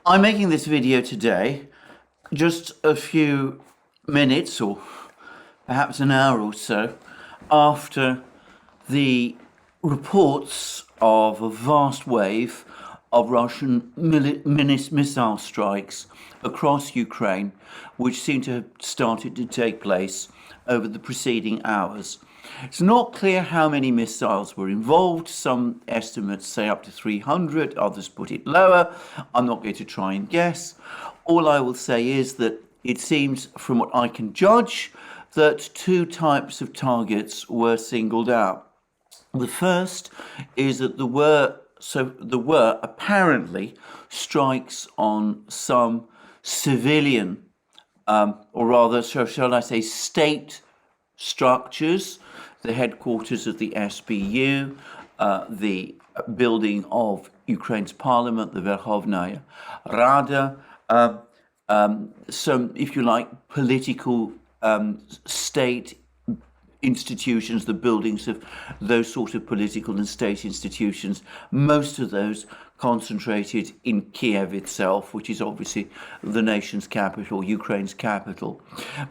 I'm making this video today just a few minutes or perhaps an hour or so after the reports of a vast wave of Russian missile strikes across Ukraine, which seem to have started to take place over the preceding hours. It's not clear how many missiles were involved. Some estimates say up to 300, others put it lower. I'm not going to try and guess. All I will say is that it seems, from what I can judge, that two types of targets were singled out. The first is that there were apparently strikes on some civilian, or rather, shall I say, state structures, the headquarters of the SBU, the building of Ukraine's parliament, the Verkhovnaya Rada, some, if you like, political state institutions, the buildings of those sort of political and state institutions, most of those concentrated in Kiev itself, which is obviously the nation's capital, Ukraine's capital.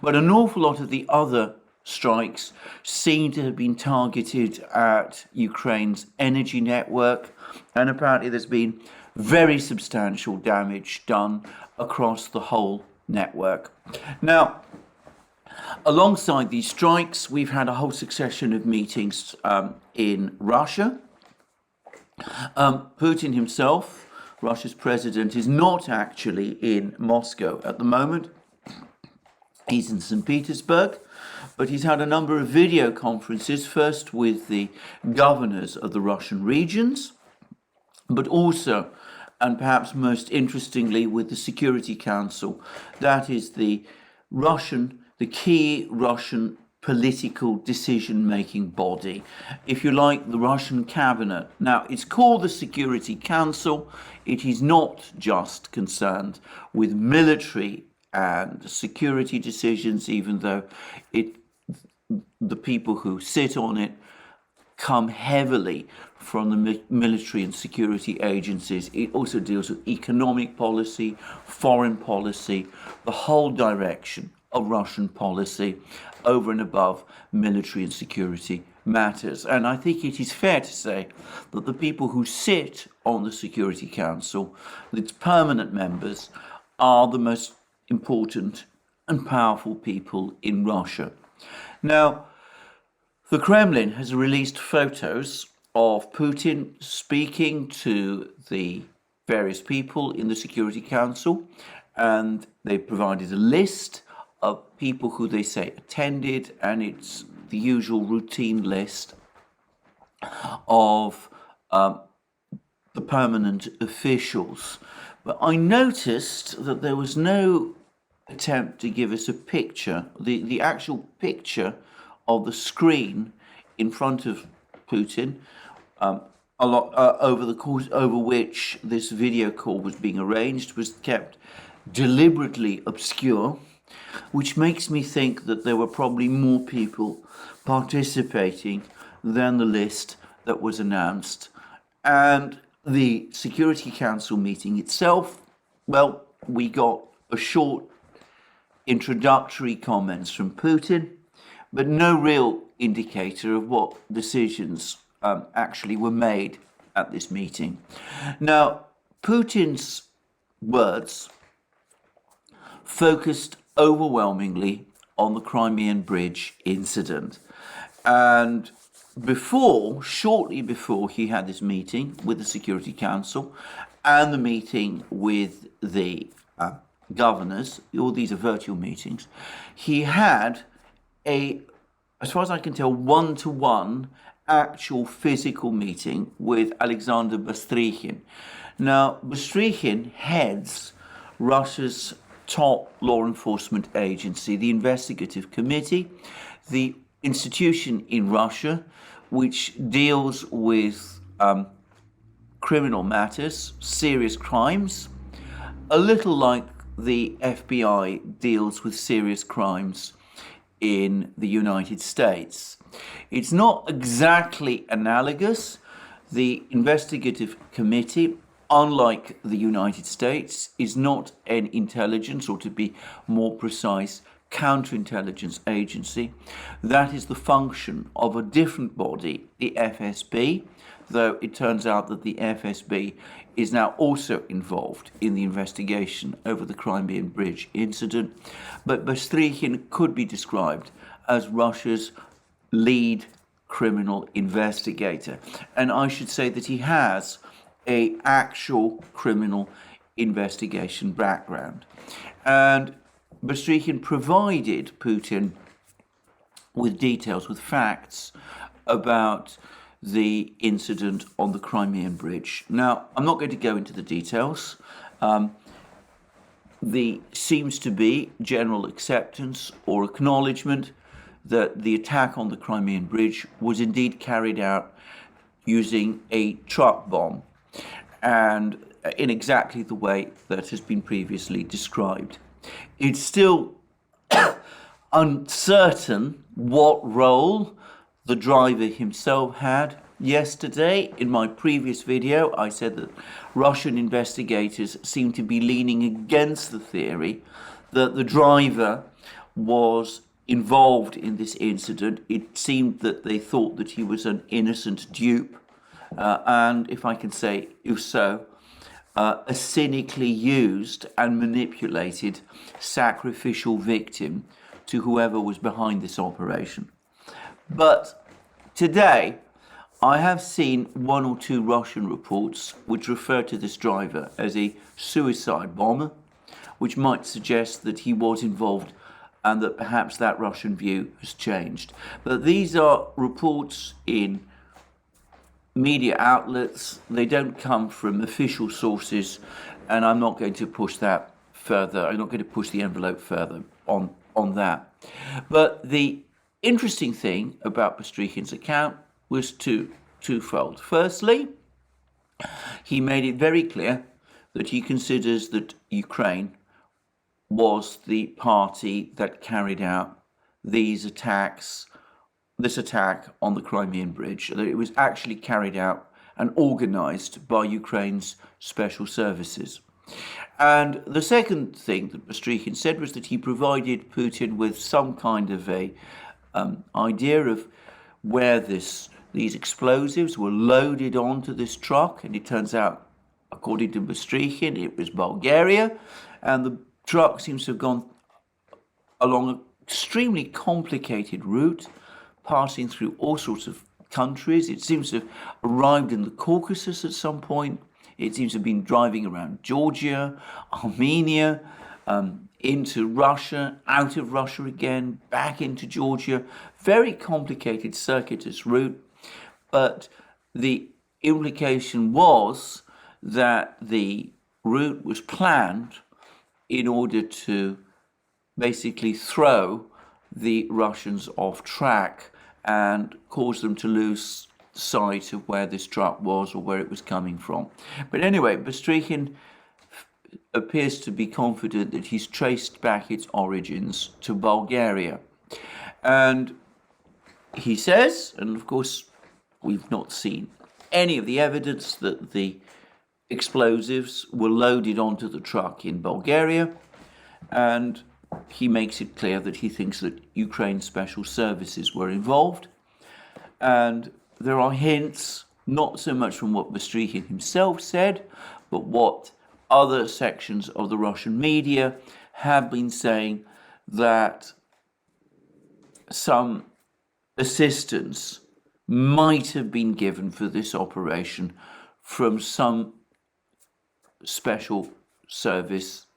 But an awful lot of the other strikes seem to have been targeted at Ukraine's energy network, and apparently there's been very substantial damage done across the whole network. Now, alongside these strikes, we've had a whole succession of meetings in Russia. Putin himself, Russia's president, is not actually in Moscow at the moment. He's in St. Petersburg, but he's had a number of video conferences, first with the governors of the Russian regions, but also, and perhaps most interestingly, with the Security Council. That is the key Russian political decision-making body, if you like, the Russian cabinet. Now, it's called the Security Council. It is not just concerned with military and security decisions, even though the people who sit on it come heavily from the military and security agencies. It also deals with economic policy, foreign policy, the whole direction of Russian policy over and above military and security matters. And I think it is fair to say that the people who sit on the Security Council, its permanent members, are the most important and powerful people in Russia. Now, the Kremlin has released photos of Putin speaking to the various people in the Security Council, and they provided a list of people who they say attended, and it's the usual routine list of the permanent officials. But I noticed that there was no attempt to give us a picture, the actual picture of the screen in front of Putin, over which this video call was being arranged, was kept deliberately obscure, which makes me think that there were probably more people participating than the list that was announced. And the Security Council meeting itself, well, we got a short introductory comments from Putin, but no real indicator of what decisions actually were made at this meeting. Now, Putin's words focused overwhelmingly on the Crimean Bridge incident. And shortly before he had this meeting with the Security Council and the meeting with the governors, all these are virtual meetings, he had as far as I can tell, one-to-one actual physical meeting with Alexander Bastrykhin. Now, Bastrykhin heads Russia's top law enforcement agency, the Investigative Committee, the institution in Russia which deals with criminal matters, serious crimes, a little like the FBI deals with serious crimes in the United States. It's not exactly analogous. The Investigative Committee unlike the United States, is not an intelligence, or to be more precise, counterintelligence agency. That is the function of a different body, the FSB, though it turns out that the FSB is now also involved in the investigation over the Crimean Bridge incident. But Bastrykhin could be described as Russia's lead criminal investigator. And I should say that he has an actual criminal investigation background. And Bastrykhin provided Putin with details, with facts about the incident on the Crimean Bridge. Now, I'm not going to go into the details. There seems to be general acceptance or acknowledgement that the attack on the Crimean Bridge was indeed carried out using a truck bomb, and in exactly the way that has been previously described. It's still uncertain what role the driver himself had. Yesterday, in my previous video, I said that Russian investigators seem to be leaning against the theory that the driver was involved in this incident. It seemed that they thought that he was an innocent dupe, and if I can say, if so, a cynically used and manipulated sacrificial victim to whoever was behind this operation. But today, I have seen one or two Russian reports which refer to this driver as a suicide bomber, which might suggest that he was involved and that perhaps that Russian view has changed. But these are reports in media outlets. They don't come from official sources, and I'm not going to push that further. I'm not going to push the envelope further on that. But the interesting thing about Bastrykhin's account was twofold. Firstly, he made it very clear that he considers that Ukraine was the party that carried out this attack on the Crimean Bridge, that it was actually carried out and organized by Ukraine's special services. And the second thing that Bastrykhin said was that he provided Putin with some kind of a idea of where these explosives were loaded onto this truck, and it turns out, according to Bastrykhin, it was Bulgaria, and the truck seems to have gone along an extremely complicated route, passing through all sorts of countries. It seems to have arrived in the Caucasus at some point. It seems to have been driving around Georgia, Armenia, into Russia, out of Russia again, back into Georgia. Very complicated, circuitous route. But the implication was that the route was planned in order to basically throw the Russians off track and cause them to lose sight of where this truck was or where it was coming from. But anyway, Bastrykhin appears to be confident that he's traced back its origins to Bulgaria. And he says, and of course we've not seen any of the evidence, that the explosives were loaded onto the truck in Bulgaria, and he makes it clear that he thinks that Ukraine's special services were involved. And there are hints, not so much from what Bastrykhin himself said, but what other sections of the Russian media have been saying, that some assistance might have been given for this operation from some special service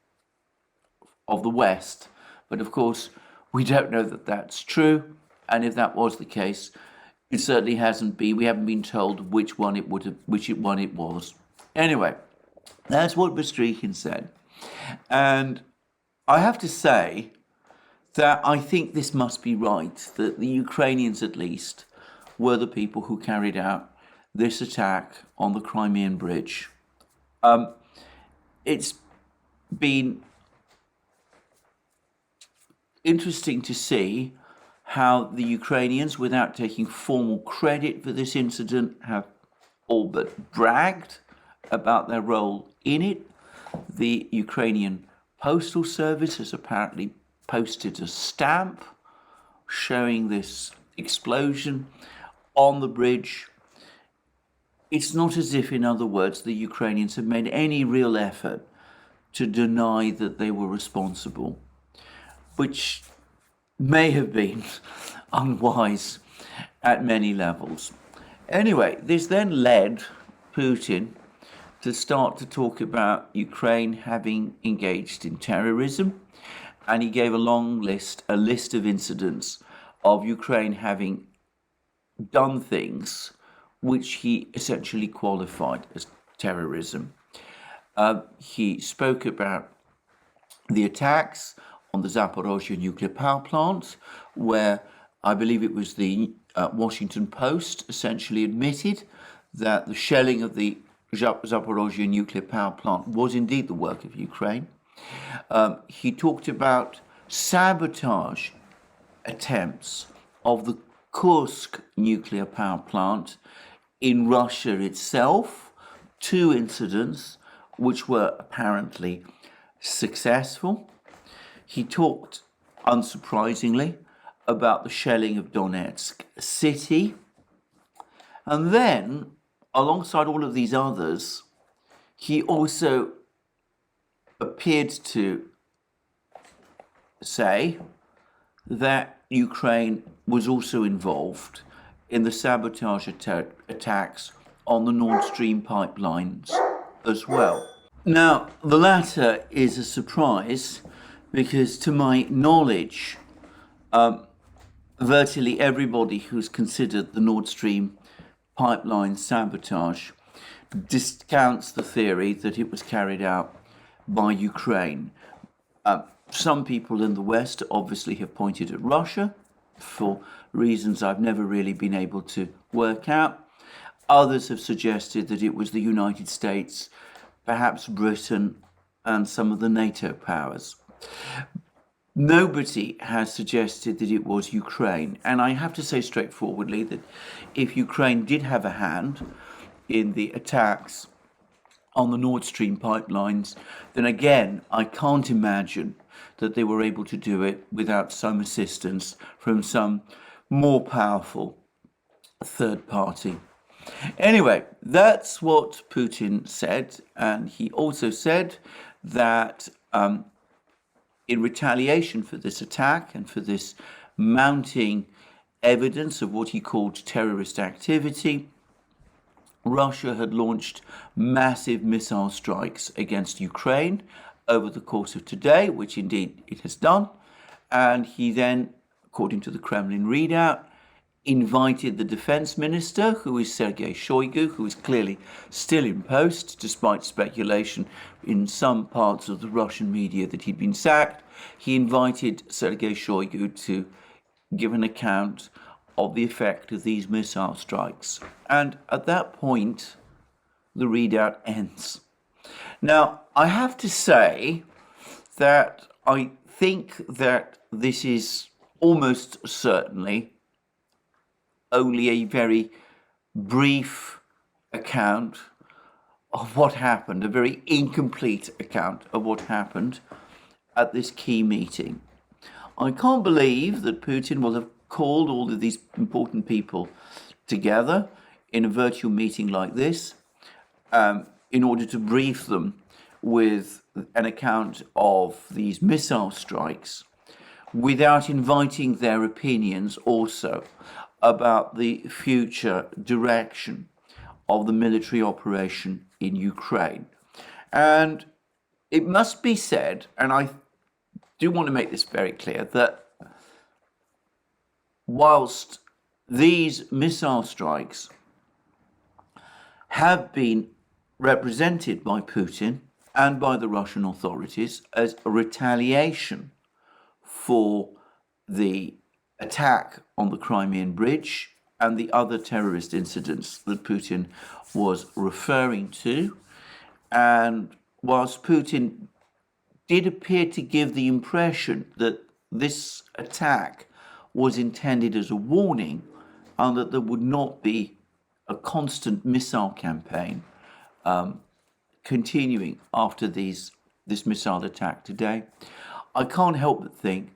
of the West. But of course, we don't know that that's true. And if that was the case, it certainly hasn't been. We haven't been told which one it was. Anyway, that's what Bastrykhin said. And I have to say that I think this must be right, that the Ukrainians at least were the people who carried out this attack on the Crimean Bridge. It's been interesting to see how the Ukrainians, without taking formal credit for this incident, have all but bragged about their role in it. The Ukrainian Postal Service has apparently posted a stamp showing this explosion on the bridge. It's not as if, in other words, the Ukrainians have made any real effort to deny that they were responsible, which may have been unwise at many levels. Anyway, this then led Putin to start to talk about Ukraine having engaged in terrorism, and he gave a list of incidents of Ukraine having done things which he essentially qualified as terrorism. He spoke about the attacks on the Zaporozhye nuclear power plant, where I believe it was the Washington Post essentially admitted that the shelling of the Zaporozhye nuclear power plant was indeed the work of Ukraine. He talked about sabotage attempts of the Kursk nuclear power plant in Russia itself, 2 incidents which were apparently successful. He talked, unsurprisingly, about the shelling of Donetsk city. And then, alongside all of these others, he also appeared to say that Ukraine was also involved in the sabotage attacks on the Nord Stream pipelines as well. Now, the latter is a surprise because, to my knowledge, virtually everybody who's considered the Nord Stream pipeline sabotage discounts the theory that it was carried out by Ukraine. Some people in the West obviously have pointed at Russia for reasons I've never really been able to work out. Others have suggested that it was the United States, perhaps Britain, and some of the NATO powers. Nobody has suggested that it was Ukraine. And I have to say straightforwardly that if Ukraine did have a hand in the attacks on the Nord Stream pipelines, then again, I can't imagine that they were able to do it without some assistance from some more powerful third party. Anyway, that's what Putin said. And he also said that in retaliation for this attack and for this mounting evidence of what he called terrorist activity, Russia had launched massive missile strikes against Ukraine over the course of today, which indeed it has done. And he then, according to the Kremlin readout, invited the defense minister, who is Sergei Shoigu, who is clearly still in post, despite speculation in some parts of the Russian media that he'd been sacked. He invited Sergei Shoigu to give an account of the effect of these missile strikes. And at that point, the readout ends. Now, I have to say that I think that this is almost certainly only a very brief account of what happened, a very incomplete account of what happened at this key meeting. I can't believe that Putin will have called all of these important people together in a virtual meeting like this in order to brief them with an account of these missile strikes without inviting their opinions also about the future direction of the military operation in Ukraine. And it must be said, and I do want to make this very clear, that whilst these missile strikes have been represented by Putin and by the Russian authorities as a retaliation for the attack on the Crimean bridge and the other terrorist incidents that Putin was referring to. And whilst Putin did appear to give the impression that this attack was intended as a warning and that there would not be a constant missile campaign continuing after this missile attack today, I can't help but think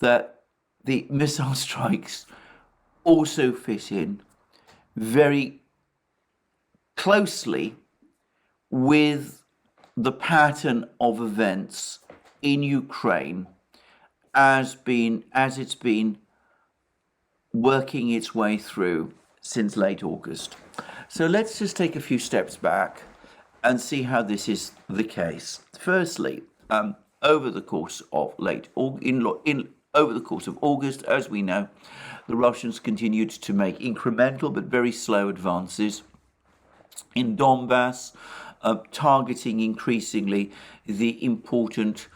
that the missile strikes also fit in very closely with the pattern of events in Ukraine as it's been working its way through since late August. So let's just take a few steps back and see how this is the case. Firstly, over the course of over the course of August, as we know, the Russians continued to make incremental but very slow advances in Donbass, targeting increasingly the important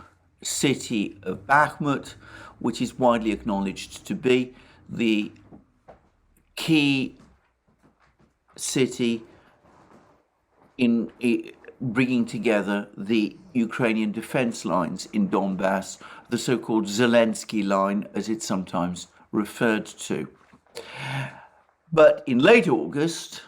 city of Bakhmut, which is widely acknowledged to be the key city in bringing together the Ukrainian defense lines in Donbass, the so-called Zelensky line, as it's sometimes referred to. But in late August,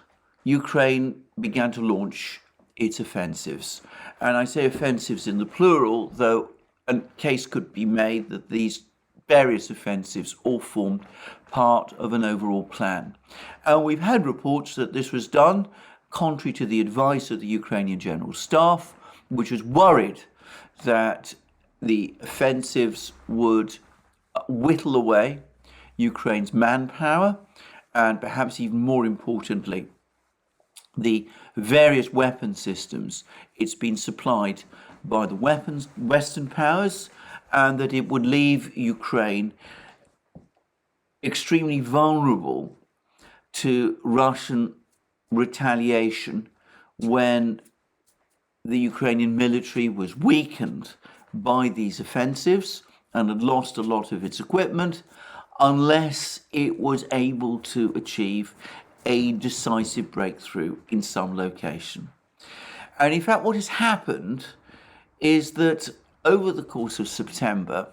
Ukraine began to launch its offensives. And I say offensives in the plural, though a case could be made that these various offensives all formed part of an overall plan. And we've had reports that this was done contrary to the advice of the Ukrainian General Staff, which was worried that the offensives would whittle away Ukraine's manpower and perhaps even more importantly, the various weapon systems it's been supplied by the Western powers, and that it would leave Ukraine extremely vulnerable to Russian retaliation when the Ukrainian military was weakened by these offensives and had lost a lot of its equipment, unless it was able to achieve a decisive breakthrough in some location. And in fact, what has happened is that over the course of September,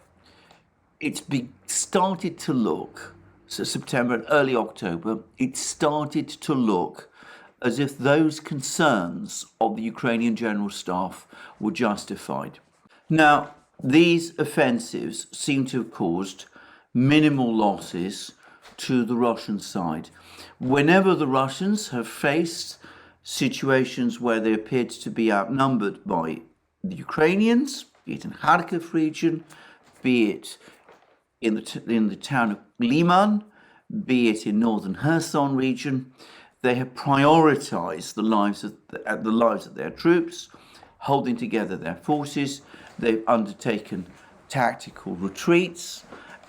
it's started to look, so September and early October, it started to look as if those concerns of the Ukrainian General Staff were justified. Now, these offensives seem to have caused minimal losses to the Russian side. Whenever the Russians have faced situations where they appeared to be outnumbered by the Ukrainians, be it in Kharkiv region, be it in the town of Liman, be it in northern Kherson region, they have prioritized the lives of their troops, holding together their forces. They've undertaken tactical retreats,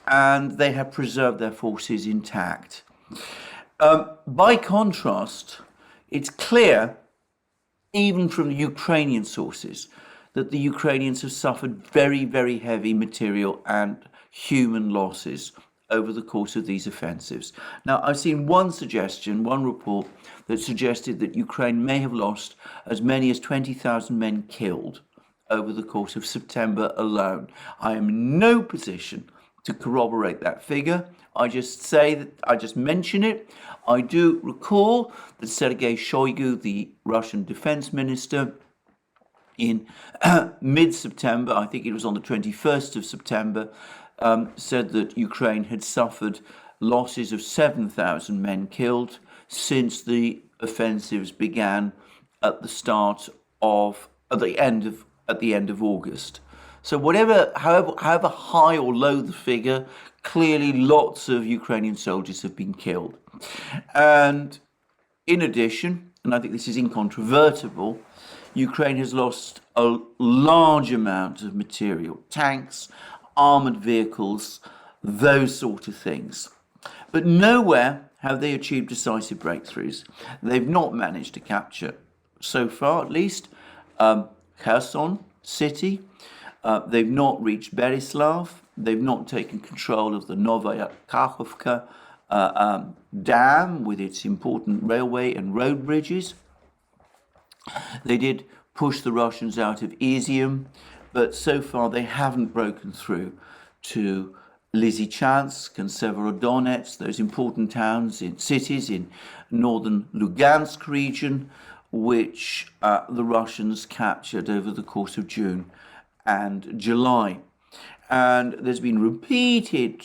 and they have preserved their forces intact. By contrast, it's clear, even from the Ukrainian sources, that the Ukrainians have suffered very, very heavy material and human losses over the course of these offensives. Now, I've seen one suggestion, one report that suggested that Ukraine may have lost as many as 20,000 men killed over the course of September alone. I am in no position to corroborate that figure. I just mention it. I do recall that Sergei Shoigu, the Russian defense minister, in mid-September, I think it was on the 21st of September, said that Ukraine had suffered losses of 7,000 men killed since the offensives began at the end of August. So however high or low the figure, clearly lots of Ukrainian soldiers have been killed. And in addition, and I think this is incontrovertible, Ukraine has lost a large amount of material, tanks, armored vehicles, those sort of things. But nowhere have they achieved decisive breakthroughs. They've not managed to capture, so far at least, Kherson city. They've not reached Berislav. They've not taken control of the Novaya Kakhovka dam with its important railway and road bridges. They did push the Russians out of ETHEREUM, but so far they haven't broken through to Lysychansk and Severodonetsk, those important cities in northern Lugansk region, which the Russians captured over the course of June and July. And there's been repeated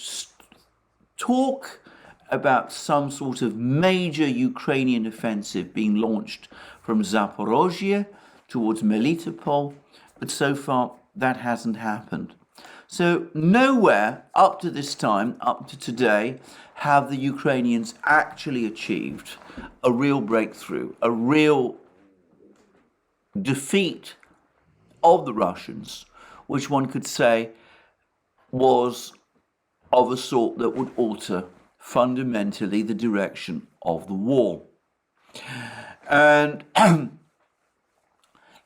talk about some sort of major Ukrainian offensive being launched from Zaporozhye towards Melitopol, but so far that hasn't happened. So nowhere up to this time, up to today, have the Ukrainians actually achieved a real breakthrough, a real defeat of the Russians, which one could say was of a sort that would alter fundamentally the direction of the war. And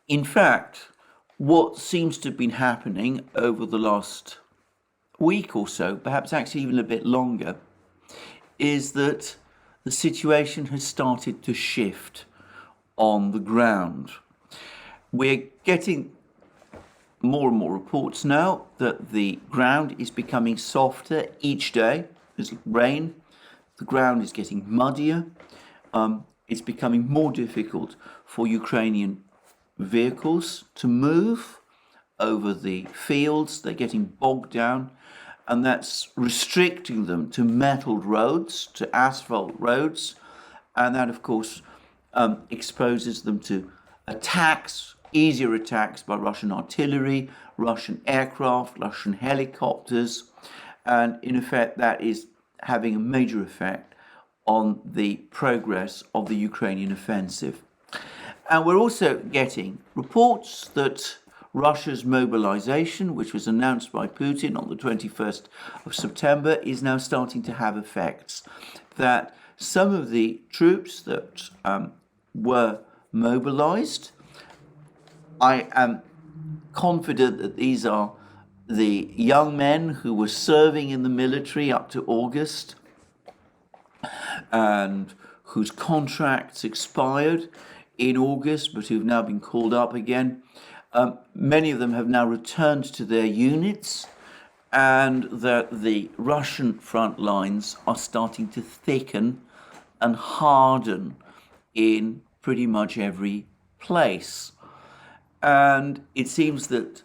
in fact, what seems to have been happening over the last week or so, perhaps actually even a bit longer, is that the situation has started to shift on the ground. We're getting more and more reports now that the ground is becoming softer each day. There's rain, the ground is getting muddier. It's becoming more difficult for Ukrainian vehicles to move over the fields. They're getting bogged down, and that's restricting them to metalled roads, to asphalt roads, and that of course exposes them to attacks, easier attacks by Russian artillery, Russian aircraft, Russian helicopters, and in effect that is having a major effect on the progress of the Ukrainian offensive. And we're also getting reports that Russia's mobilization, which was announced by Putin on the 21st of September, is now starting to have effects. That some of the troops that were mobilized, I am confident that these are the young men who were serving in the military up to August and whose contracts expired in August but who've now been called up again. Many of them have now returned to their units, and that the Russian front lines are starting to thicken and harden in pretty much every place. And it seems that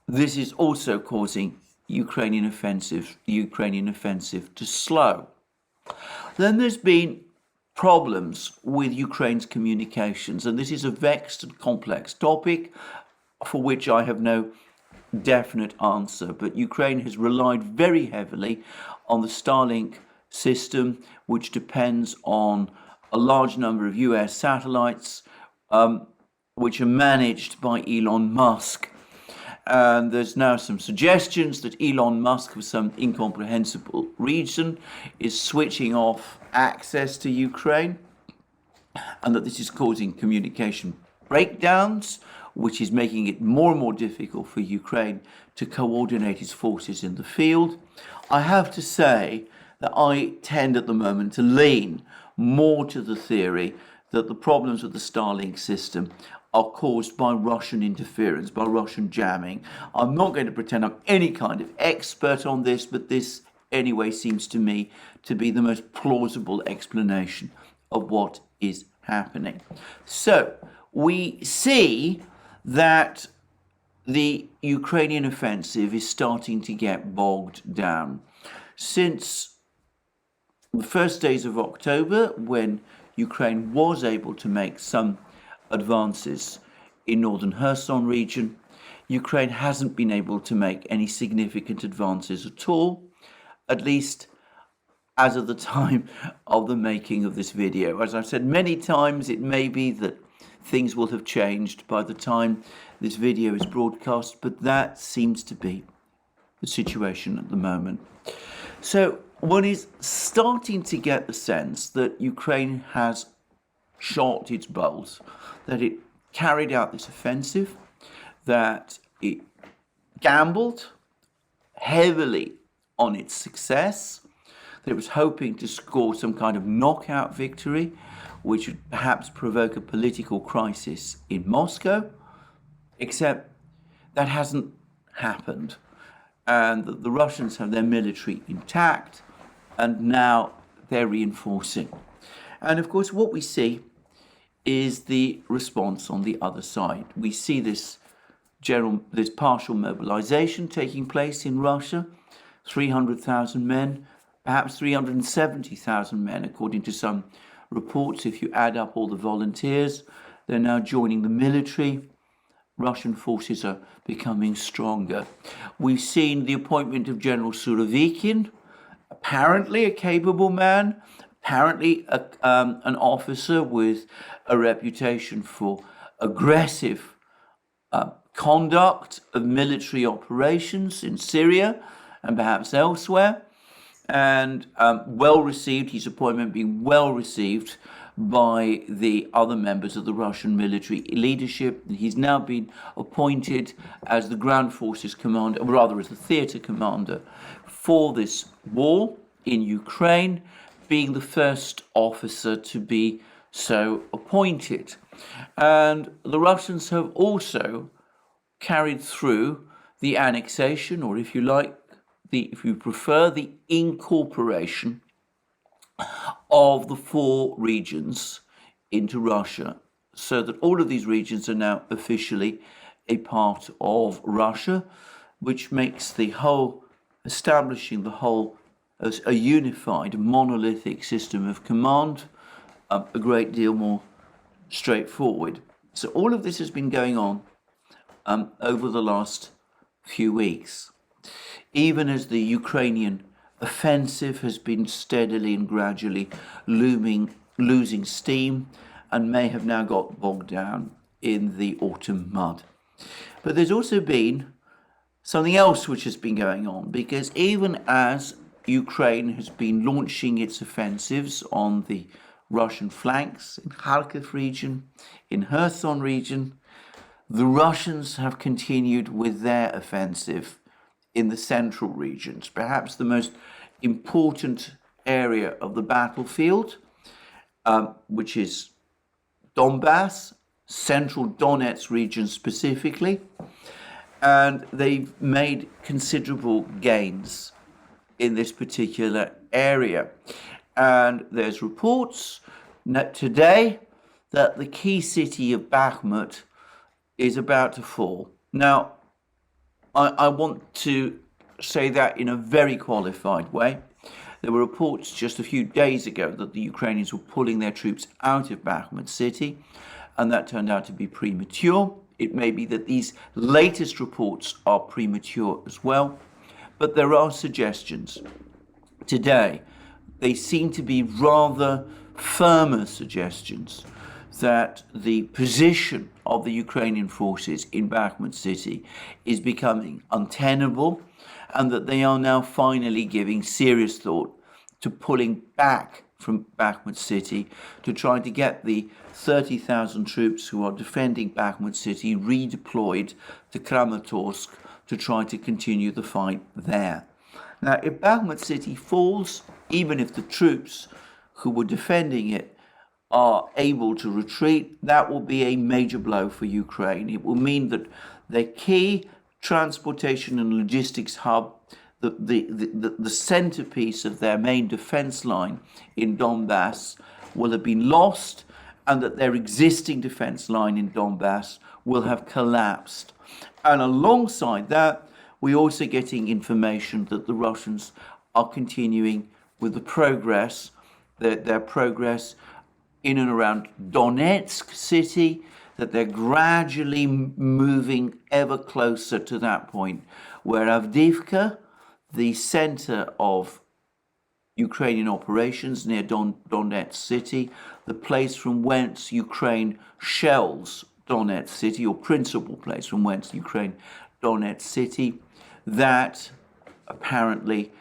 this is also causing the Ukrainian offensive to slow. Then there's been problems with Ukraine's communications, and this is a vexed and complex topic for which I have no definite answer. But Ukraine has relied very heavily on the Starlink system, which depends on a large number of US satellites, which are managed by Elon Musk. And there's now some suggestions that Elon Musk, for some incomprehensible reason, is switching off access to Ukraine, and that this is causing communication breakdowns, which is making it more and more difficult for Ukraine to coordinate its forces in the field. I have to say that I tend at the moment to lean more to the theory that the problems with the Starlink system are caused by Russian interference, by Russian jamming. I'm not going to pretend I'm any kind of expert on this, but this anyway seems to me to be the most plausible explanation of what is happening. So we see that the Ukrainian offensive is starting to get bogged down. Since the first days of October, when Ukraine was able to make some advances in northern Kherson region, Ukraine hasn't been able to make any significant advances at all, at least as of the time of the making of this video. As I've said many times, it may be that things will have changed by the time this video is broadcast, but that seems to be the situation at the moment. So one is starting to get the sense that Ukraine has shot its bolt, that it carried out this offensive, that it gambled heavily on its success, that it was hoping to score some kind of knockout victory, which would perhaps provoke a political crisis in Moscow, except that hasn't happened. And the Russians have their military intact, and now they're reinforcing. And of course, what we see is the response on the other side. We see this partial mobilization taking place in Russia, 300,000 men, perhaps 370,000 men, according to some reports. If you add up all the volunteers, they're now joining the military. Russian forces are becoming stronger. We've seen the appointment of General Surovikin, apparently a capable man, apparently an officer with a reputation for aggressive conduct of military operations in Syria and perhaps elsewhere, and well received, his appointment being well received by the other members of the Russian military leadership. He's now been appointed as the ground forces commander, or rather as the theatre commander for this war in Ukraine, being the first officer to be so appointed. And the Russians have also carried through the annexation, or if you like, if you prefer, the incorporation of the 4 regions into Russia, so that all of these regions are now officially a part of Russia, which makes establishing the whole as a unified monolithic system of command a great deal more straightforward. So all of this has been going on over the last few weeks, even as the Ukrainian offensive has been steadily and gradually losing steam and may have now got bogged down in the autumn mud. But there's also been something else which has been going on, because even as Ukraine has been launching its offensives on the Russian flanks in Kharkiv region, in Kherson region, the Russians have continued with their offensive in the central regions, perhaps the most important area of the battlefield, which is Donbass, central Donetsk region specifically, and they've made considerable gains in this particular area. And there's reports today that the key city of Bakhmut is about to fall. Now, I want to say that in a very qualified way. There were reports just a few days ago that the Ukrainians were pulling their troops out of Bakhmut city, and that turned out to be premature. It may be that these latest reports are premature as well, but there are suggestions today. They seem to be rather firmer suggestions that the position of the Ukrainian forces in Bakhmut city is becoming untenable, and that they are now finally giving serious thought to pulling back from Bakhmut city to try to get the 30,000 troops who are defending Bakhmut city redeployed to Kramatorsk to try to continue the fight there. Now, if Bakhmut city falls, even if the troops who were defending it are able to retreat, that will be a major blow for Ukraine. It will mean that their key transportation and logistics hub, the centerpiece of their main defense line in Donbass, will have been lost, and that their existing defense line in Donbass will have collapsed. And alongside that, we're also getting information that the Russians are continuing with the progress, their progress in and around Donetsk city, that they're gradually moving ever closer to that point where Avdiivka, the center of Ukrainian operations near Donetsk city, the place from whence Ukraine shells Donetsk city, or principal place from whence Ukraine Donetsk city, that apparently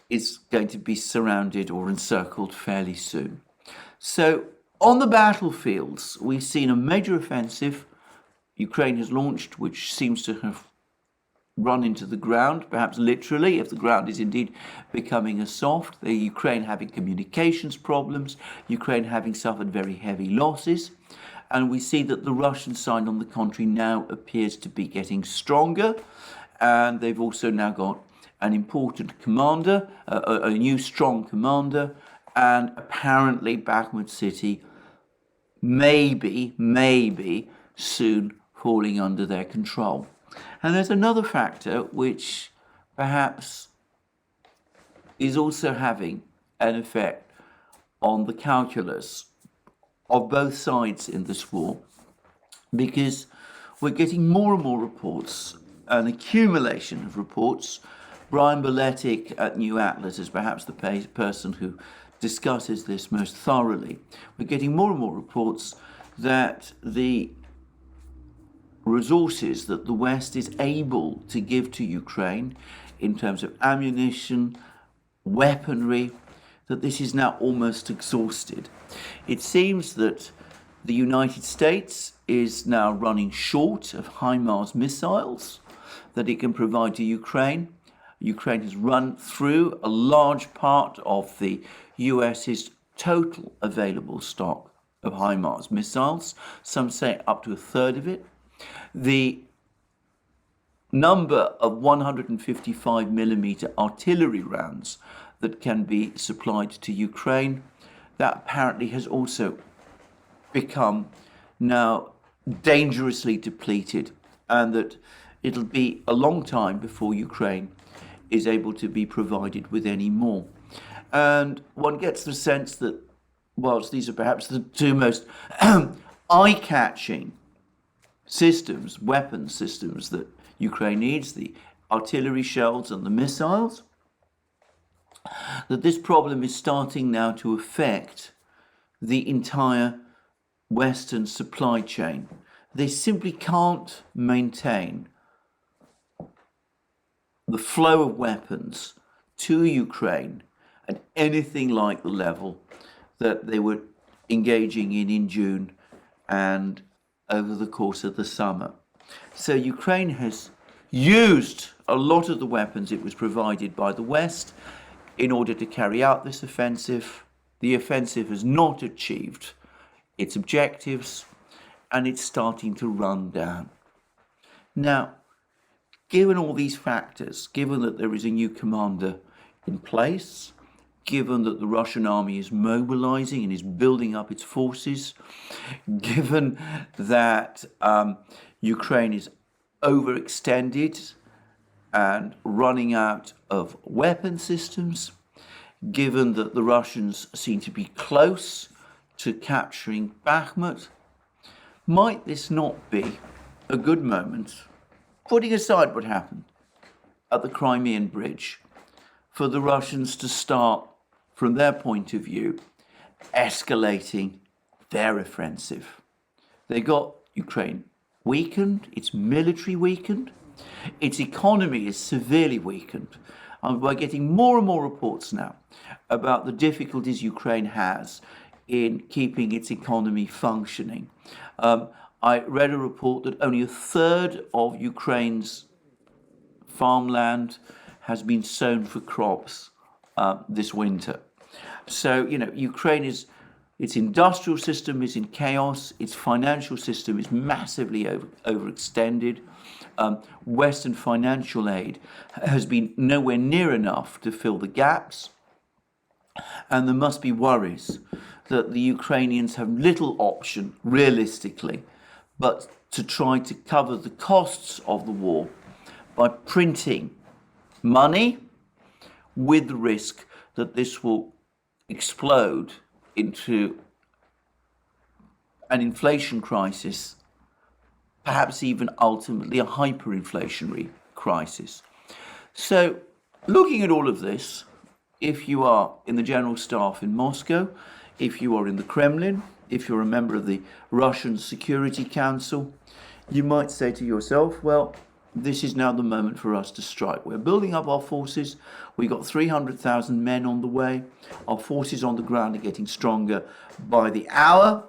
is going to be surrounded or encircled fairly soon. So on the battlefields, we've seen a major offensive Ukraine has launched, which seems to have run into the ground, perhaps literally, if the ground is indeed becoming a soft. The Ukraine having communications problems, Ukraine having suffered very heavy losses. And we see that the Russian side, on the contrary, now appears to be getting stronger. And they've also now got an important commander, a new strong commander, and apparently Bakhmut city maybe soon falling under their control. And there's another factor which perhaps is also having an effect on the calculus of both sides in this war, because we're getting more and more reports, an accumulation of reports. Brian Boletic at New Atlas is perhaps the person who discusses this most thoroughly. We're getting more and more reports that the resources that the West is able to give to Ukraine in terms of ammunition, weaponry, that this is now almost exhausted. It seems that the United States is now running short of HIMARS missiles that it can provide to Ukraine. Ukraine has run through a large part of the US's total available stock of HIMARS missiles. Some say up to a third of it. The number of 155 millimeter artillery rounds that can be supplied to Ukraine, that apparently has also become now dangerously depleted, and that it'll be a long time before Ukraine is able to be provided with any more. And one gets the sense that whilst these are perhaps the two most eye-catching systems, weapon systems that Ukraine needs, the artillery shells and the missiles, that this problem is starting now to affect the entire Western supply chain. They simply can't maintain the flow of weapons to Ukraine at anything like the level that they were engaging in June and over the course of the summer. So Ukraine has used a lot of the weapons it was provided by the West in order to carry out this offensive. The offensive has not achieved its objectives, and it's starting to run down. Now, given all these factors, given that there is a new commander in place, given that the Russian army is mobilizing and is building up its forces, given that Ukraine is overextended and running out of weapon systems, given that the Russians seem to be close to capturing Bakhmut, might this not be a good moment, putting aside what happened at the Crimean Bridge, for the Russians to start, from their point of view, escalating their offensive? They got Ukraine weakened, its military weakened, its economy is severely weakened. And we're getting more and more reports now about the difficulties Ukraine has in keeping its economy functioning. I read a report that only a third of Ukraine's farmland has been sown for crops this winter. So, Ukraine its industrial system is in chaos, its financial system is massively overextended. Western financial aid has been nowhere near enough to fill the gaps, and there must be worries that the Ukrainians have little option, realistically, but to try to cover the costs of the war by printing money, with the risk that this will explode into an inflation crisis, perhaps even ultimately a hyperinflationary crisis. So, looking at all of this, if you are in the General Staff in Moscow, if you are in the Kremlin, if you're a member of the Russian Security Council, you might say to yourself, well, this is now the moment for us to strike. We're building up our forces. We've got 300,000 men on the way. Our forces on the ground are getting stronger by the hour.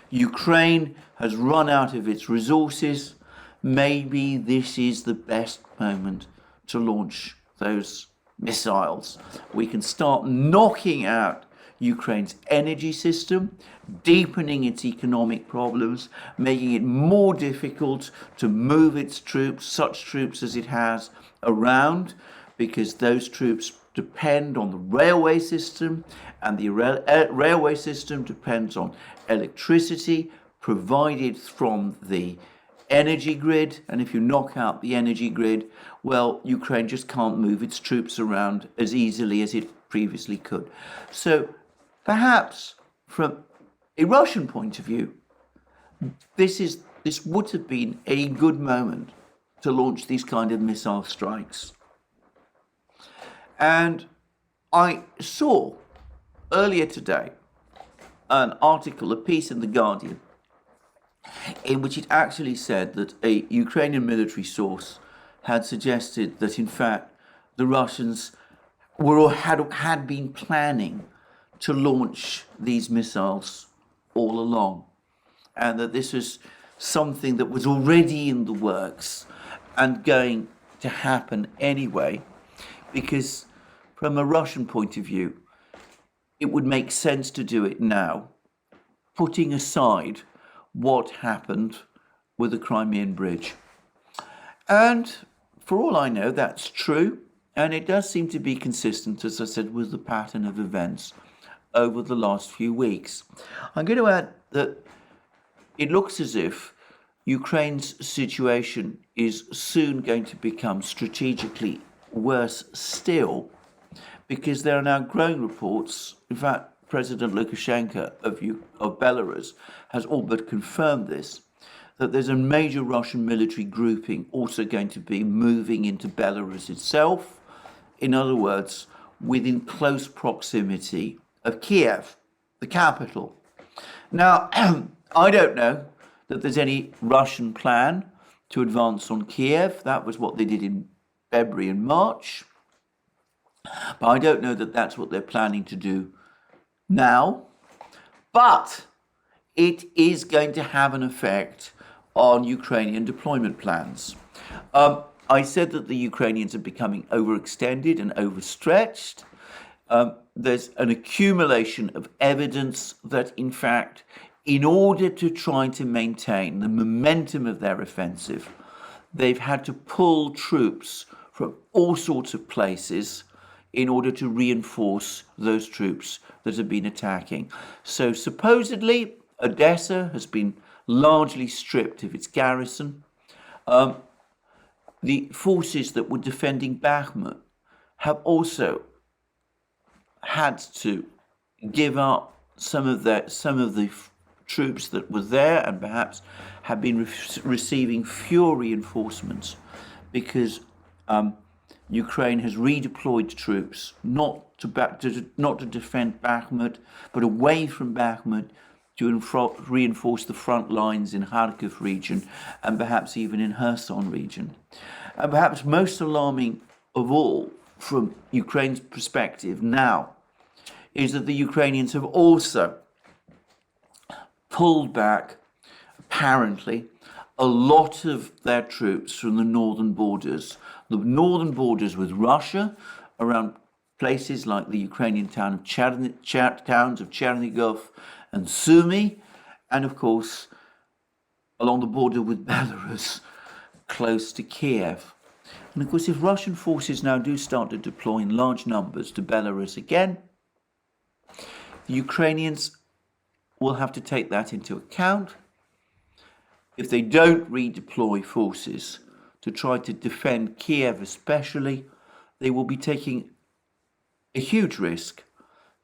Ukraine has run out of its resources. Maybe this is the best moment to launch those missiles. We can start knocking out Ukraine's energy system, deepening its economic problems, making it more difficult to move its troops, such troops as it has, around, because those troops depend on the railway system, and the railway system depends on electricity provided from the energy grid. And if you knock out the energy grid, well, Ukraine just can't move its troops around as easily as it previously could. So perhaps from a Russian point of view, this would have been a good moment to launch these kind of missile strikes. And I saw earlier today an article, a piece in The Guardian, in which it actually said that a Ukrainian military source had suggested that, in fact, the Russians had been planning to launch these missiles all along, and that this was something that was already in the works and going to happen anyway, because from a Russian point of view, it would make sense to do it now, putting aside what happened with the Crimean Bridge. And for all I know, that's true, and it does seem to be consistent, as I said, with the pattern of events over the last few weeks. I'm going to add that it looks as if Ukraine's situation is soon going to become strategically worse still, because there are now growing reports. In fact, President Lukashenko of Belarus has all but confirmed this, that there's a major Russian military grouping also going to be moving into Belarus itself. In other words, within close proximity of Kiev, the capital. Now, I don't know that there's any Russian plan to advance on Kiev. That was what they did in February and March. But I don't know that that's what they're planning to do now. But it is going to have an effect on Ukrainian deployment plans. I said that the Ukrainians are becoming overextended and overstretched. There's an accumulation of evidence that, in fact, in order to try to maintain the momentum of their offensive, they've had to pull troops from all sorts of places in order to reinforce those troops that have been attacking. So supposedly, Odessa has been largely stripped of its garrison. The forces that were defending Bakhmut have also had to give up some of the troops that were there, and perhaps have been receiving fewer reinforcements, because Ukraine has redeployed troops not to defend Bakhmut, but away from Bakhmut to reinforce the front lines in Kharkiv region, and perhaps even in Kherson region. And perhaps most alarming of all, from Ukraine's perspective now, is that the Ukrainians have also pulled back, apparently, a lot of their troops from the northern borders with Russia, around places like the Ukrainian towns of Chernigov and Sumy, and of course along the border with Belarus, close to Kiev. And of course, if Russian forces now do start to deploy in large numbers to Belarus again, the Ukrainians will have to take that into account. If they don't redeploy forces to try to defend Kiev especially, they will be taking a huge risk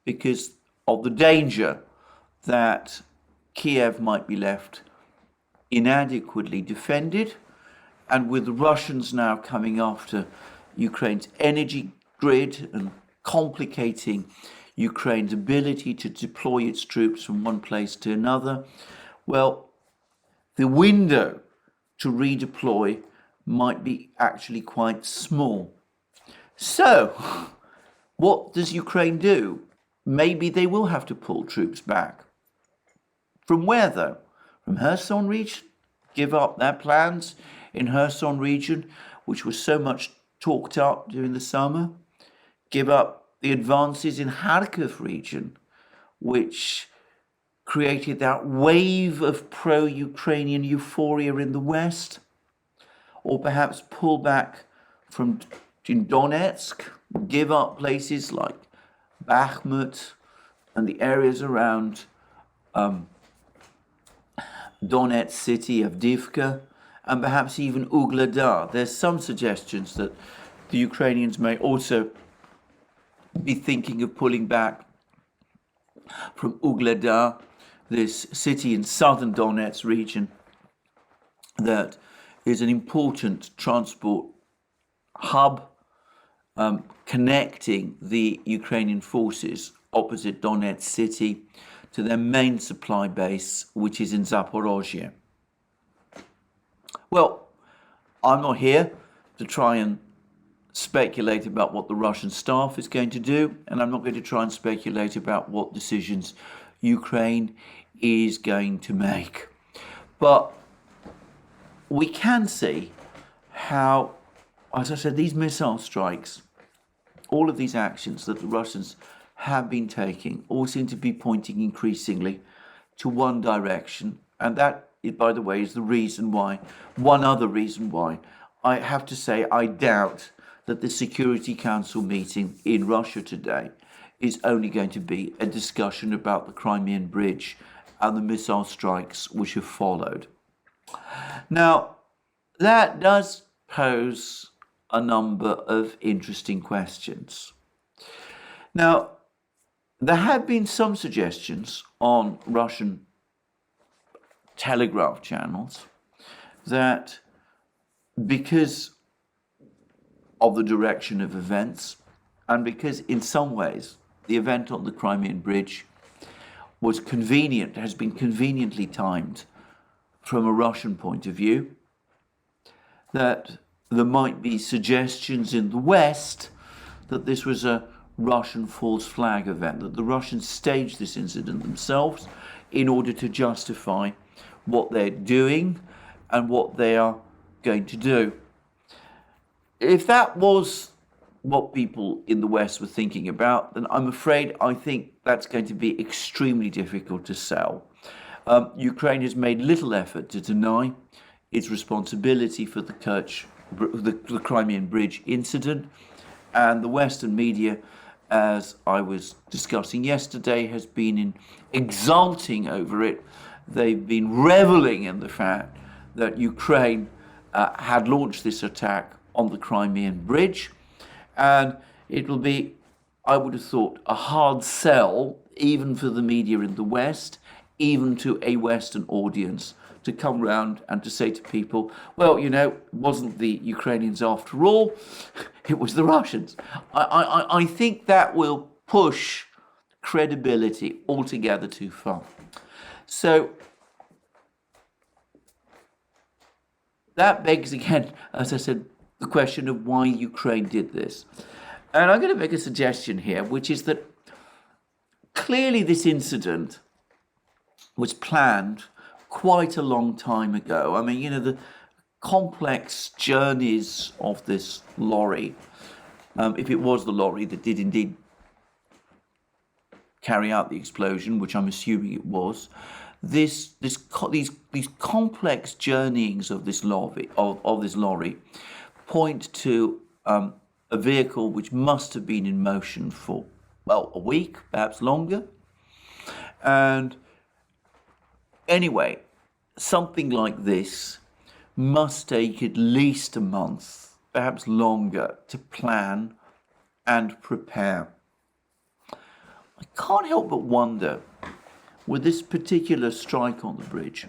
because of the danger that Kiev might be left inadequately defended, and with the Russians now coming after Ukraine's energy grid and complicating Ukraine's ability to deploy its troops from one place to another, well, the window to redeploy might be actually quite small. So, what does Ukraine do? Maybe they will have to pull troops back. From where, though? From Kherson region? Give up their plans in Kherson region, which was so much talked up during the summer? Give up the advances in Kharkiv region, which created that wave of pro-Ukrainian euphoria in the West? Or perhaps pull back from in Donetsk, give up places like Bakhmut and the areas around Donetsk city, Avdiivka, and perhaps even Ugledar. There's some suggestions that the Ukrainians may also be thinking of pulling back from Ugledar, this city in southern Donetsk region that is an important transport hub connecting the Ukrainian forces opposite Donetsk city to their main supply base, which is in Zaporozhye. Well, I'm not here to try and speculate about what the Russian staff is going to do, and I'm not going to try and speculate about what decisions Ukraine is going to make. But we can see how, as I said, these missile strikes, all of these actions that the Russians have been taking, all seem to be pointing increasingly to one direction. And that, by the way, is the reason why, one other reason why, I have to say I doubt that the Security Council meeting in Russia today is only going to be a discussion about the Crimean Bridge and the missile strikes which have followed. Now, that does pose a number of interesting questions. Now, there have been some suggestions on Russian telegraph channels that because of the direction of events and because in some ways the event on the Crimean Bridge was convenient, has been conveniently timed from a Russian point of view, that there might be suggestions in the West that this was a Russian false flag event, that the Russians staged this incident themselves in order to justify what they're doing and what they are going to do. If that was what people in the West were thinking about, then I'm afraid I think that's going to be extremely difficult to sell. Ukraine has made little effort to deny its responsibility for the Crimean Bridge incident, and the Western media, as I was discussing yesterday, has been exulting over it. They've been reveling in the fact that Ukraine had launched this attack on the Crimean Bridge, and it will be, I would have thought, a hard sell even for the media in the West, even to a Western audience, to come round and to say to people, well, you know, it wasn't the Ukrainians after all, it was the Russians. I think that will push credibility altogether too far. So that begs again, as I said, the question of why Ukraine did this. And I'm going to make a suggestion here, which is that clearly this incident was planned quite a long time ago. I mean, you know, the complex journeys of this lorry, if it was the lorry that did indeed carry out the explosion, which I'm assuming it was, these complex journeyings of this lorry point to a vehicle which must have been in motion for, well, a week, perhaps longer. And anyway, something like this must take at least a month, perhaps longer, to plan and prepare. I can't help but wonder, with this particular strike on the bridge,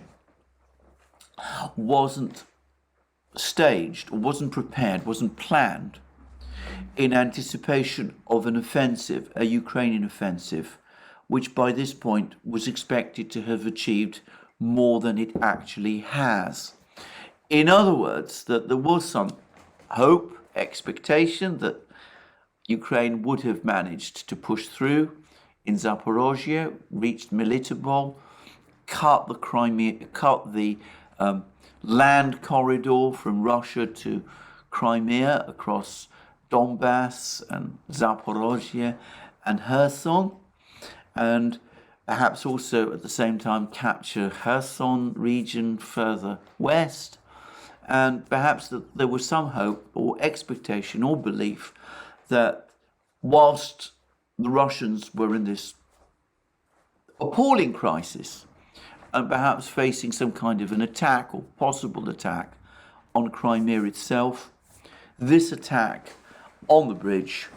wasn't staged, or wasn't prepared, wasn't planned in anticipation of an offensive, a Ukrainian offensive, which by this point was expected to have achieved more than it actually has. In other words, that there was some hope, expectation that Ukraine would have managed to push through in Zaporozhye, reached Melitopol, cut the land corridor from Russia to Crimea across Donbass and Zaporozhye and Kherson, and perhaps also at the same time capture Kherson region further west And perhaps that there was some hope or expectation or belief that whilst the Russians were in this appalling crisis and perhaps facing some kind of an attack or possible attack on Crimea itself, this attack on the bridge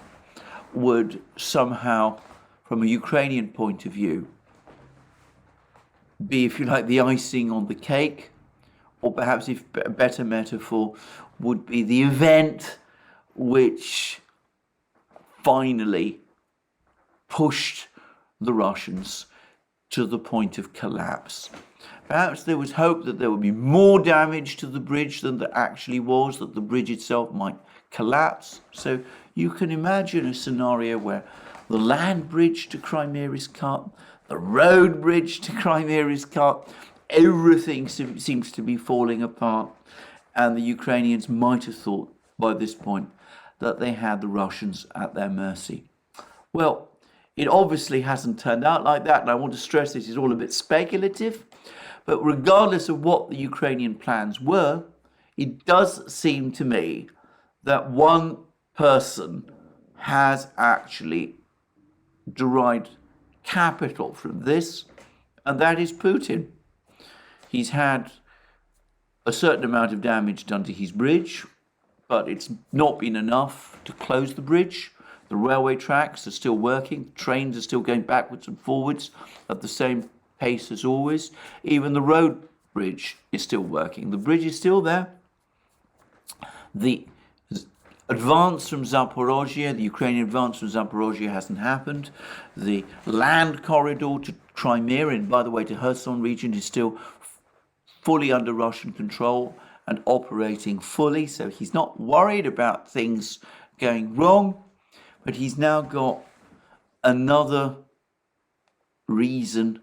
would somehow, from a Ukrainian point of view, be, if you like, the icing on the cake, or perhaps, if a better metaphor, would be the event which finally pushed the Russians to the point of collapse. Perhaps there was hope that there would be more damage to the bridge than there actually was, that the bridge itself might collapse. So you can imagine a scenario where the land bridge to Crimea is cut, the road bridge to Crimea is cut, everything seems to be falling apart, and the Ukrainians might have thought by this point that they had the Russians at their mercy. Well, it obviously hasn't turned out like that, and I want to stress this is all a bit speculative, but regardless of what the Ukrainian plans were, it does seem to me that one person has actually derived capital from this, and that is Putin. He's had a certain amount of damage done to his bridge, but it's not been enough to close the bridge. The railway tracks are still working, trains are still going backwards and forwards at the same pace as always. Even the road bridge is still working. The bridge is still there. The advance from Zaporozhye, the Ukrainian advance from Zaporozhye hasn't happened. The land corridor to Crimea, and by the way to Kherson region, is still fully under Russian control and operating fully. So he's not worried about things going wrong, but he's now got another reason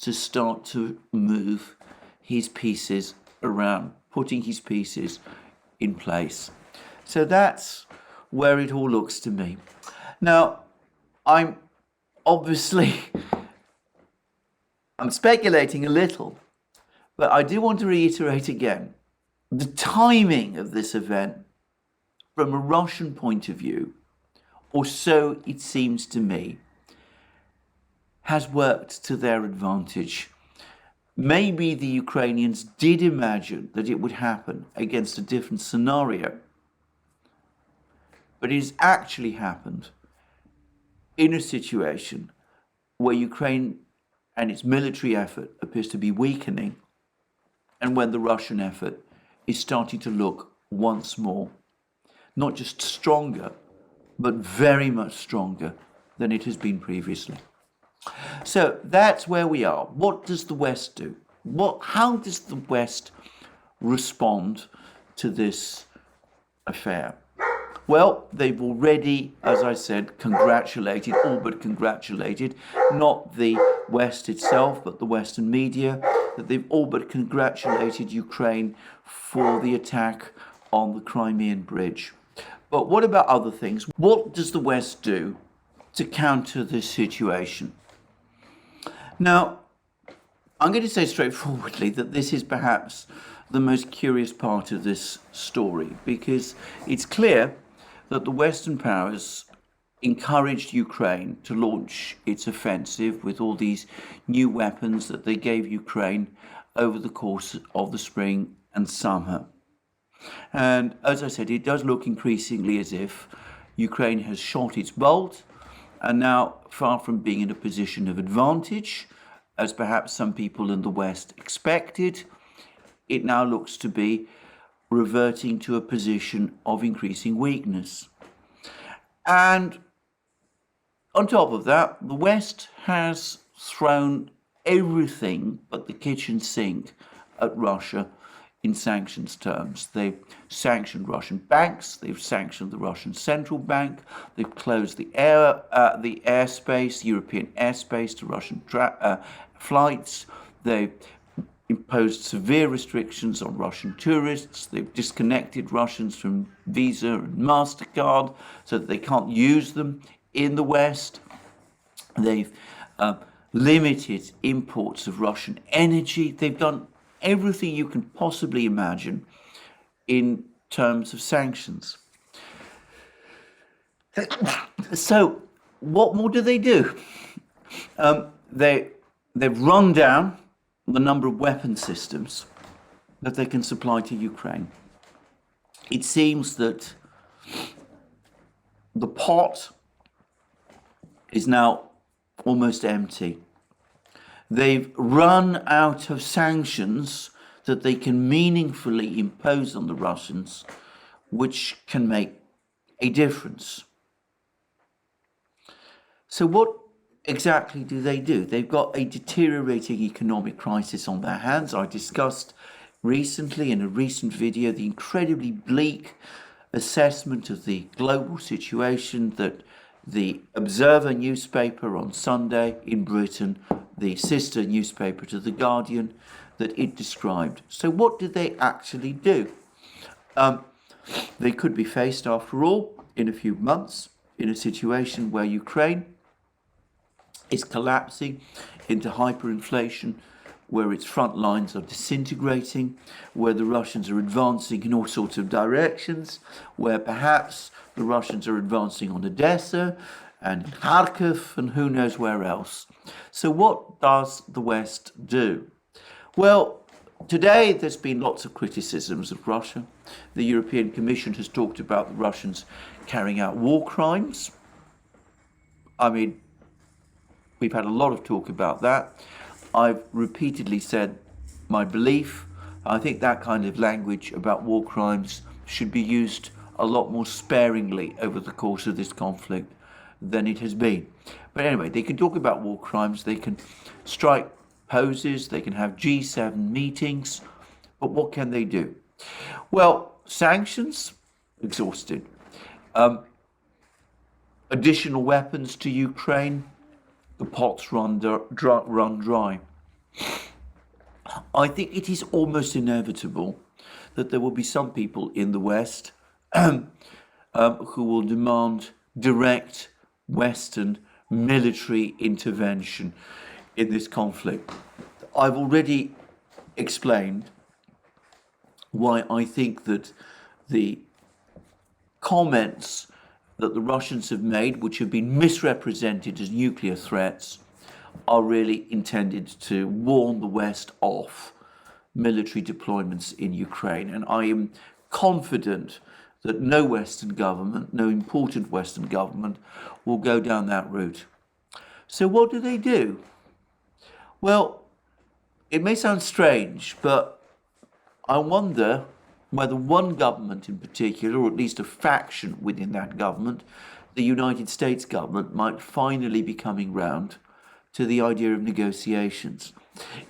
to start to move his pieces around, putting his pieces in place. So that's where it all looks to me. Now, I'm speculating a little, but I do want to reiterate again, the timing of this event from a Russian point of view, or so it seems to me, has worked to their advantage. Maybe the Ukrainians did imagine that it would happen against a different scenario, but it has actually happened in a situation where Ukraine and its military effort appears to be weakening, and when the Russian effort is starting to look once more not just stronger, but very much stronger than it has been previously. So that's where we are. What does the West do? How does the West respond to this affair? Well, they've already, as I said, congratulated, all but congratulated, not the West itself, but the Western media, that they've all but congratulated Ukraine for the attack on the Crimean bridge. But what about other things? What does the West do to counter this situation? Now, I'm going to say straightforwardly that this is perhaps the most curious part of this story, because it's clear that the Western powers encouraged Ukraine to launch its offensive with all these new weapons that they gave Ukraine over the course of the spring and summer. And as I said, it does look increasingly as if Ukraine has shot its bolt, and now, far from being in a position of advantage, as perhaps some people in the West expected, it now looks to be reverting to a position of increasing weakness. And on top of that, the West has thrown everything but the kitchen sink at Russia in sanctions terms. They've sanctioned Russian banks, they've sanctioned the Russian central bank, they've closed the airspace, European airspace to Russian flights, they've imposed severe restrictions on Russian tourists, they've disconnected Russians from Visa and MasterCard so that they can't use them in the West. They've limited imports of Russian energy. They've done everything you can possibly imagine in terms of sanctions. So what more do? They've run down the number of weapon systems that they can supply to Ukraine. It seems that the pot is now almost empty. They've run out of sanctions that they can meaningfully impose on the Russians, which can make a difference. So what exactly do? They've got a deteriorating economic crisis on their hands. I discussed recently in a recent video the incredibly bleak assessment of the global situation that the Observer newspaper on Sunday in Britain, the sister newspaper to The Guardian, that it described. So what do they actually do? They could be faced, after all, in a few months, in a situation where Ukraine is collapsing into hyperinflation, where its front lines are disintegrating, where the Russians are advancing in all sorts of directions, where perhaps the Russians are advancing on Odessa and Kharkiv and who knows where else. So what does the West do? Well, today there's been lots of criticisms of Russia. The European Commission has talked about the Russians carrying out war crimes. I mean, we've had a lot of talk about that. I've repeatedly said my belief. I think that kind of language about war crimes should be used a lot more sparingly over the course of this conflict than it has been. But anyway, they can talk about war crimes, they can strike poses, they can have G7 meetings, but what can they do? Well, sanctions, exhausted. Additional weapons to Ukraine, the pot's run dry. I think it is almost inevitable that there will be some people in the West who will demand direct Western military intervention in this conflict. I've already explained why I think that the comments that the Russians have made, which have been misrepresented as nuclear threats, are really intended to warn the West off military deployments in Ukraine. And I am confident that no Western government, no important Western government, will go down that route. So what do? Well, it may sound strange, but I wonder whether one government in particular, or at least a faction within that government, the United States government, might finally be coming round to the idea of negotiations.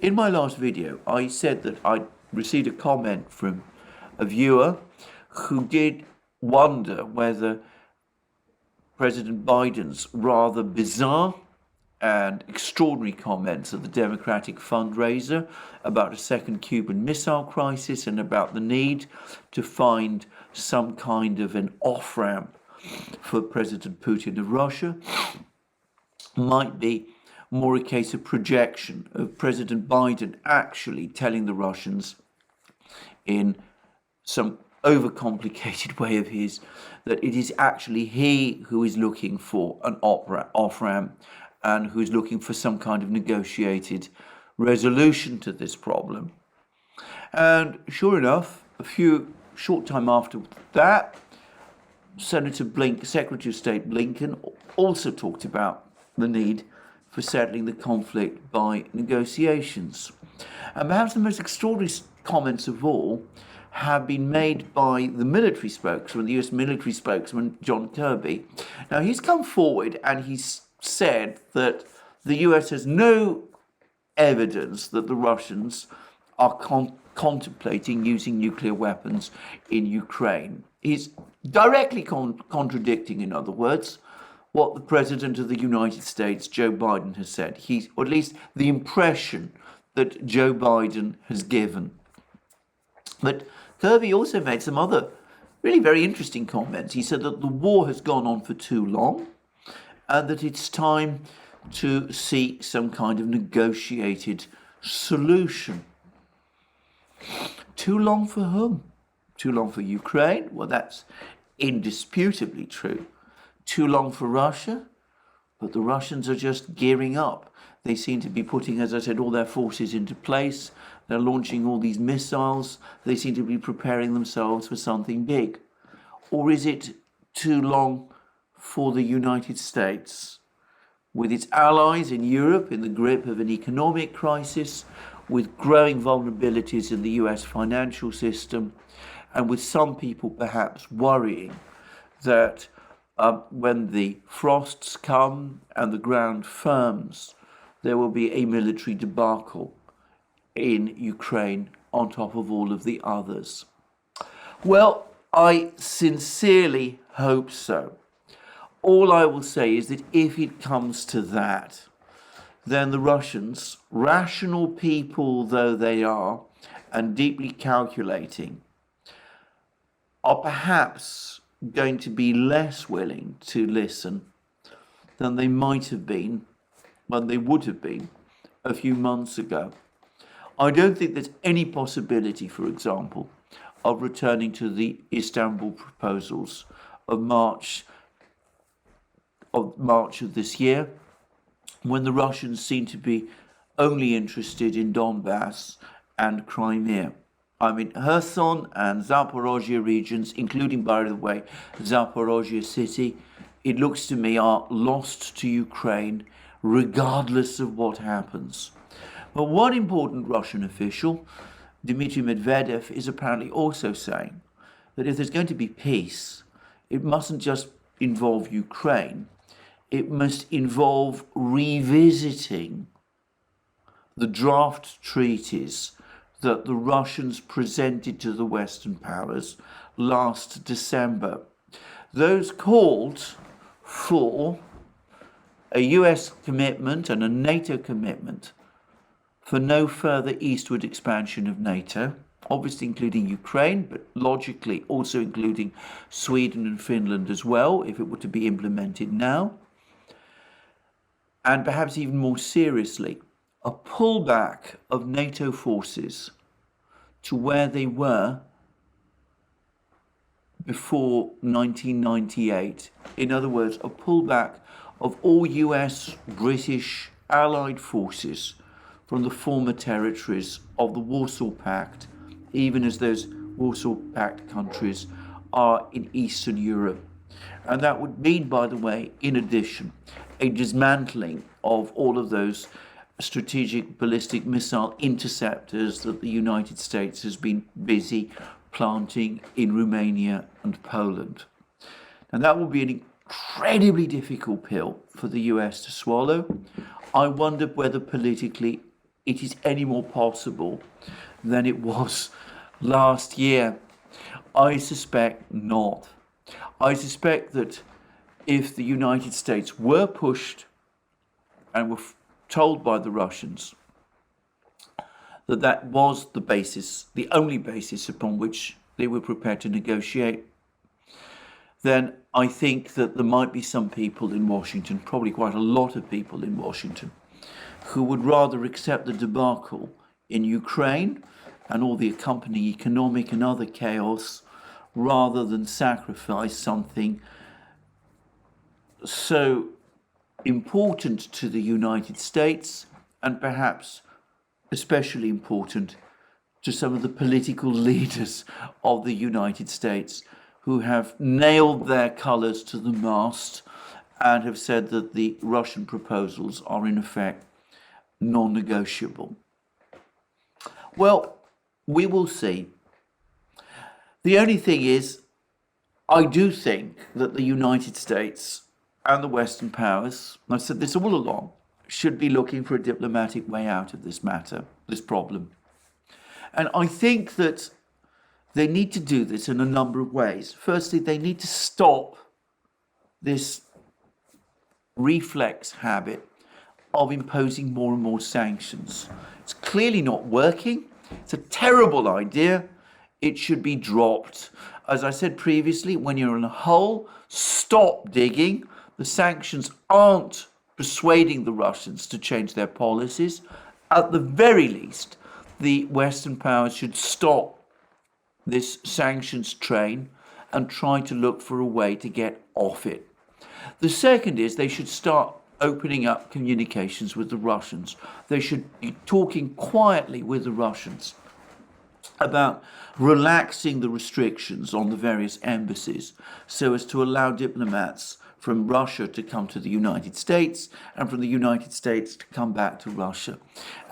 In my last video, I said that I received a comment from a viewer who did wonder whether President Biden's rather bizarre and extraordinary comments at the Democratic fundraiser about a second Cuban Missile Crisis and about the need to find some kind of an off-ramp for President Putin of Russia might be more a case of projection, of President Biden actually telling the Russians in some overcomplicated way of his that it is actually he who is looking for an off-ramp and who is looking for some kind of negotiated resolution to this problem. And sure enough, short time after that, Secretary of State Blinken also talked about the need for settling the conflict by negotiations. And perhaps the most extraordinary comments of all have been made by the military spokesman, the US military spokesman, John Kirby. Now, he's come forward and he's said that the US has no evidence that the Russians are contemplating using nuclear weapons in Ukraine. He's directly contradicting, in other words, what the President of the United States, Joe Biden, has said. Or at least the impression that Joe Biden has given. But Kirby also made some other really very interesting comments. He said that the war has gone on for too long and that it's time to seek some kind of negotiated solution. Too long for whom? Too long for Ukraine? Well, that's indisputably true. Too long for Russia? But the Russians are just gearing up. They seem to be putting, as I said, all their forces into place. They're launching all these missiles. They seem to be preparing themselves for something big. Or is it too long for the United States, with its allies in Europe in the grip of an economic crisis, with growing vulnerabilities in the US financial system, and with some people perhaps worrying that when the frosts come and the ground firms, there will be a military debacle in Ukraine on top of all of the others? Well, I sincerely hope so. All I will say is that if it comes to that, then the Russians, rational people though they are, and deeply calculating, are perhaps going to be less willing to listen than they might have been, when they would have been, a few months ago. I don't think there's any possibility, for example, of returning to the Istanbul proposals of March of this year, when the Russians seem to be only interested in Donbass and Crimea. I mean, Kherson and Zaporozhye regions, including, by the way, Zaporozhye city, it looks to me are lost to Ukraine, regardless of what happens. But one important Russian official, Dmitry Medvedev, is apparently also saying that if there's going to be peace, it mustn't just involve Ukraine, it must involve revisiting the draft treaties that the Russians presented to the Western powers last December. Those called for a US commitment and a NATO commitment for no further eastward expansion of NATO, obviously including Ukraine, but logically also including Sweden and Finland as well, if it were to be implemented now. And perhaps even more seriously, a pullback of NATO forces to where they were before 1998. In other words, a pullback of all US, British, Allied forces from the former territories of the Warsaw Pact, even as those Warsaw Pact countries are in Eastern Europe. And that would mean, by the way, in addition, a dismantling of all of those strategic ballistic missile interceptors that the United States has been busy planting in Romania and Poland. And that will be an incredibly difficult pill for the US to swallow. I wonder whether politically it is any more possible than it was last year. I suspect not. I suspect that if the United States were pushed and were told by the Russians that that was the basis, the only basis upon which they were prepared to negotiate, then I think that there might be some people in Washington, probably quite a lot of people in Washington, who would rather accept the debacle in Ukraine and all the accompanying economic and other chaos rather than sacrifice something so important to the United States, and perhaps especially important to some of the political leaders of the United States, who have nailed their colours to the mast and have said that the Russian proposals are in effect non-negotiable. Well, we will see. The only thing is, I do think that the United States and the Western powers, and I've said this all along, should be looking for a diplomatic way out of this matter, this problem. And I think that they need to do this in a number of ways. Firstly, they need to stop this reflex habit of imposing more and more sanctions. It's clearly not working. It's a terrible idea. It should be dropped. As I said previously, when you're in a hole, stop digging. The sanctions aren't persuading the Russians to change their policies. At the very least, the Western powers should stop this sanctions train and try to look for a way to get off it. The second is they should start opening up communications with the Russians. They should be talking quietly with the Russians about relaxing the restrictions on the various embassies so as to allow diplomats from Russia to come to the United States and from the United States to come back to Russia.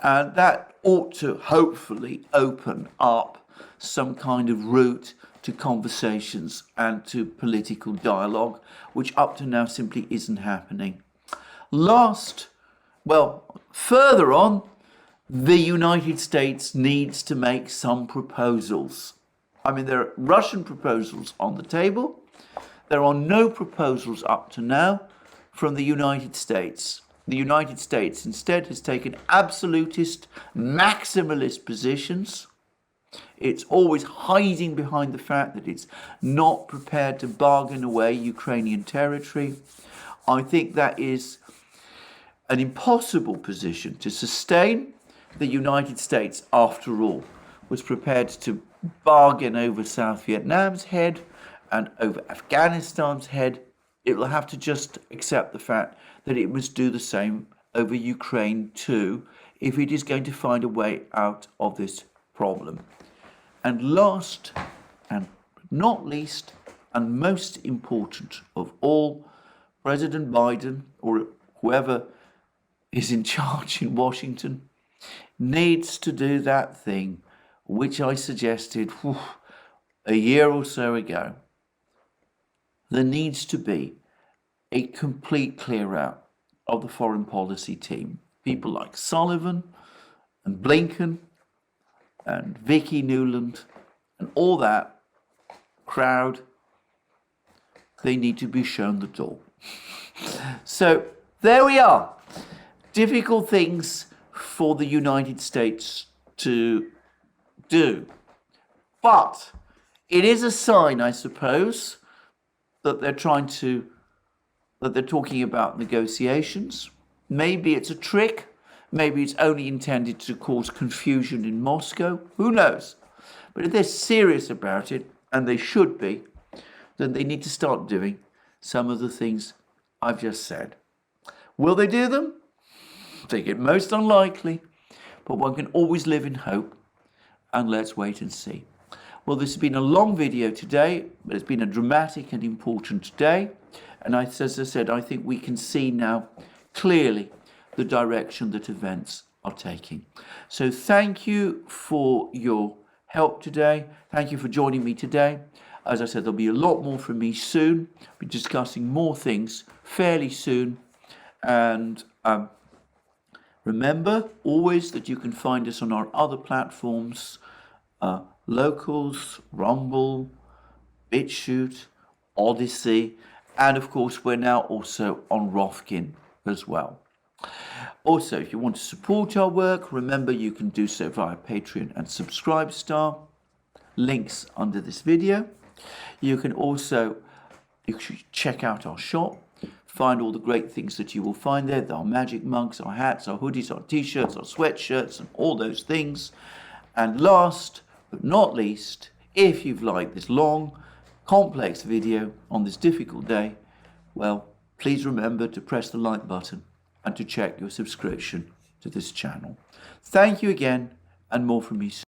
And that ought to hopefully open up some kind of route to conversations and to political dialogue, which up to now simply isn't happening. Further on, the United States needs to make some proposals. I mean, there are Russian proposals on the table. There are no proposals up to now from the United States. The United States instead has taken absolutist, maximalist positions. It's always hiding behind the fact that it's not prepared to bargain away Ukrainian territory. I think that is an impossible position to sustain. The United States, after all, was prepared to bargain over South Vietnam's head and over Afghanistan's head. It will have to just accept the fact that it must do the same over Ukraine too, if it is going to find a way out of this problem. And last and not least, and most important of all, President Biden, or whoever is in charge in Washington, needs to do that thing which I suggested a year or so ago. There needs to be a complete clear out of the foreign policy team. People like Sullivan and Blinken and Vicky Nuland and all that crowd, they need to be shown the door. So there we are. Difficult things for the United States to do. But it is a sign, I suppose, that they're talking about negotiations. Maybe it's a trick. Maybe it's only intended to cause confusion in Moscow. Who knows? But if they're serious about it, and they should be, then they need to start doing some of the things I've just said. Will they do them? I think it most unlikely, but one can always live in hope, and let's wait and see. Well, this has been a long video today, but it's been a dramatic and important day. And as I said, I think we can see now clearly the direction that events are taking. So thank you for your help today. Thank you for joining me today. As I said, there'll be a lot more from me soon. I'll be discussing more things fairly soon. And remember always that you can find us on our other platforms, Locals, Rumble, BitChute, ODYSEE, and of course we're now also on Rofkin as well. Also, if you want to support our work, remember you can do so via Patreon and Subscribestar. Links under this video. You can check out our shop, find all the great things that you will find there. Our magic mugs, our hats, our hoodies, our t-shirts, our sweatshirts, and all those things. And last but not least, if you've liked this long, complex video on this difficult day, well, please remember to press the like button and to check your subscription to this channel. Thank you again, and more from me soon.